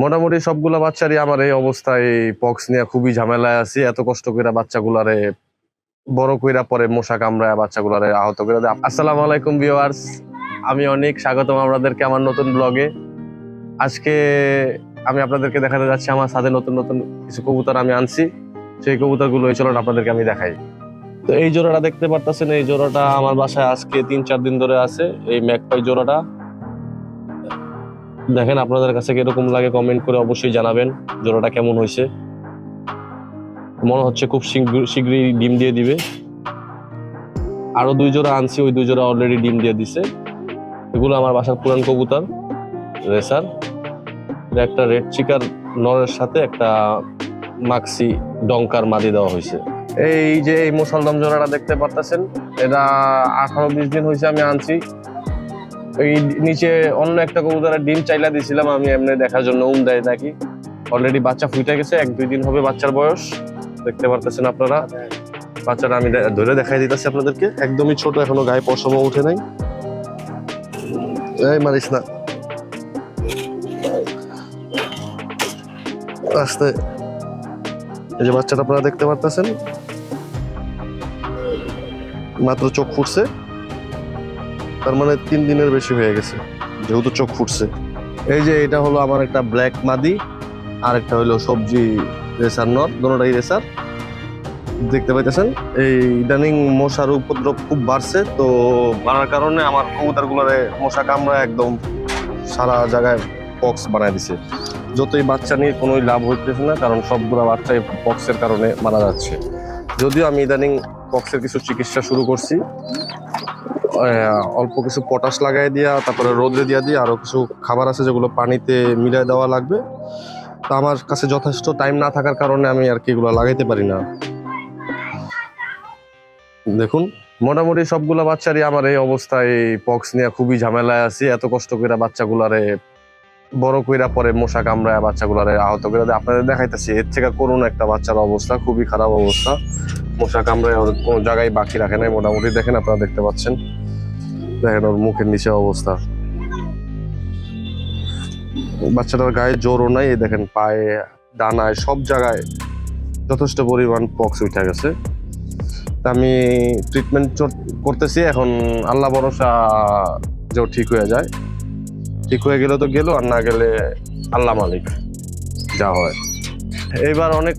মোটামুটি সবগুলা বাচ্চারই আমার এই অবস্থায় পক্স নিয়ে খুবই ঝামেলায় আছি। এত কষ্ট কইরা বাচ্চাগুলারে বড় কইরা পরে মশা কামড়ায় বাচ্চাগুলারে আহত করে দেয়। আসসালামু আলাইকুম ভিউয়ার্স, আমি অনেক স্বাগতম আপনাদেরকে আমার নতুন ব্লগে। আজকে আমি আপনাদেরকে দেখাতে যাচ্ছি আমার ছাদে নতুন নতুন কিছু কবুতর আমি আনছি। সেই কবুতরগুলো চলুন আপনাদেরকে আমি দেখাই। তো এই জোড়াটা দেখতে পারতেছেন, এই জোড়াটা আমার বাসায় আজকে 3-4 দিন ধরে আছে। এই ম্যাকপাই জোড়াটা দেখেন, আপনাদের কাছে কিরকম লাগে কমেন্ট করে অবশ্যই জানাবেন। জোড়াটা কেমন হয়েছে, মনে হচ্ছে খুব শীঘ্রই ডিম দিয়ে দিবে। আরো 2 জোড়া আনছি, ওই 2 জোড়া অলরেডি ডিম দিয়ে দিছে। এগুলো আমার বাসার পুরান কবুতর রেসার। একটা রেড চিকার নরের সাথে একটা মাক্সি ডঙ্কার মাদি দেওয়া হয়েছে। এই যে এই মুসলদম জোড়াটা দেখতে পারতেছেন, এটা 18-20 দিন হয়েছে আমি আনছি। এই নিচে অন্য একটা কবুতরের ডিম চাইলা দিছিলাম আমি এমনি দেখার জন্য, দেয় নাকি। অলরেডি বাচ্চা ফুটে গেছে, 1-2 দিন হবে বাচ্চার বয়স। দেখতে পারতেছেন আপনারা বাচ্চাটা, আমি ধরে দেখাই দিতেছি আপনাদেরকে। একদমই ছোট, এখনো গায়ে পশম উঠে নাই। এই মারিস না, আস্তে। এই যে বাচ্চাটা আপনারা দেখতে পারতেছেন, মাত্র চোখ ফুটছে। তার মানে 3 দিনের বেশি হয়ে গেছে যেহেতু চোখ ফুটছে। এই যে এটা হলো আমার একটা ব্ল্যাক মাদি, আর একটা হলো সবজি রেসার নর, দুটোটাই রেসার। দেখতে পাইতেছেন এই ইদানিং মশার উপদ্রব খুব বাড়ছে, তো বাড়ার কারণে আমার কবুতরগুলোরে মশা কামড়া একদম সারা জায়গায় পক্স বানায় দিছে। যতই বাচ্চা নিয়ে কোনোই লাভ হইতেছে না, কারণ সবগুলো বাচ্চাই পক্সের কারণে মারা যাচ্ছে। যদিও আমি ইদানিং পক্সের কিছু চিকিৎসা শুরু করছি, অল্প কিছু পটাশ লাগাই দিয়া, তারপরে রোদে দিয়া দিয়ে আরো কিছু খাবার আছে যেগুলো পানিতে মিলাই দেওয়া লাগবে। তো আমার কাছে যথেষ্ট টাইম না থাকার কারণে আমি আর কি এগুলো লাগাইতে পারি না। দেখুন, মোটামুটি সবগুলা বাচ্চারই আমার এই অবস্থায় পক্স নিয়ে খুবই ঝামেলায় আছি। এত কষ্ট করে বাচ্চাগুলারে বড় কইরা পরে মশা কামড়ায় বাচ্চাগুলারে আহত করে দেয়। আপনাদের দেখাইতেছি এর থেকে করুন একটা বাচ্চার অবস্থা, খুবই খারাপ অবস্থা। মশা কামড়ায় ওর কোনো জায়গায় বাকি রাখে নাই। মোটামুটি দেখেন, আপনারা দেখতে পাচ্ছেন, দেখেন ওর মুখের নিচে অবস্থা। বাচ্চাটার গায়ে জোরও নাই, দেখেন পায়ে ডানায় সব জায়গায় যথেষ্ট পরিমাণ পক্স উঠে গেছে। আমি ট্রিটমেন্ট করতেছি এখন, আল্লাহ ভরসা যে ঠিক হয়ে যায়। ঠিক হয়ে গেলে তো গেল, আর না গেলে আল্লাহ মালিক, যা হয়। এইবার অনেক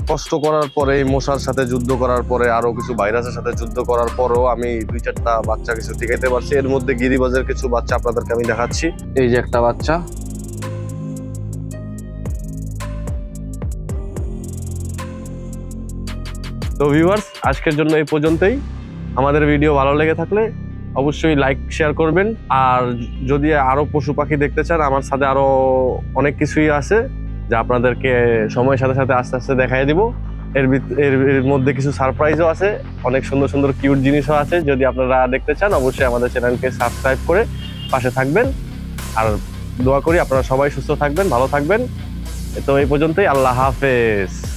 কষ্ট করার পরে, এই মশার সাথে যুদ্ধ করার পরে, আরো কিছু ভাইরাসের সাথে যুদ্ধ করার পরও আমি 2-4টা বাচ্চা কিছু টিকাইতে পারছি। এর মধ্যে গিরিবাজের কিছু বাচ্চা আপনাদেরকে আমি দেখাচ্ছি। এই যে একটা বাচ্চা, তো ভিউয়ার্স আজকের জন্য এই পর্যন্তই। আমাদের ভিডিও ভালো লেগে থাকলে অবশ্যই লাইক শেয়ার করবেন। আর যদি আরো পশু পাখি দেখতে চান, আমার সাথে আরো অনেক কিছুই আছে যা আপনাদেরকে সময়ের সাথে সাথে আস্তে আস্তে দেখাই দিব। এর মধ্যে কিছু সারপ্রাইজও আছে, অনেক সুন্দর সুন্দর কিউট জিনিসও আছে। যদি আপনারা দেখতে চান অবশ্যই আমাদের চ্যানেলকে সাবস্ক্রাইব করে পাশে থাকবেন। আর দোয়া করি আপনারা সবাই সুস্থ থাকবেন, ভালো থাকবেন। তো এই পর্যন্তই, আল্লাহ হাফেজ।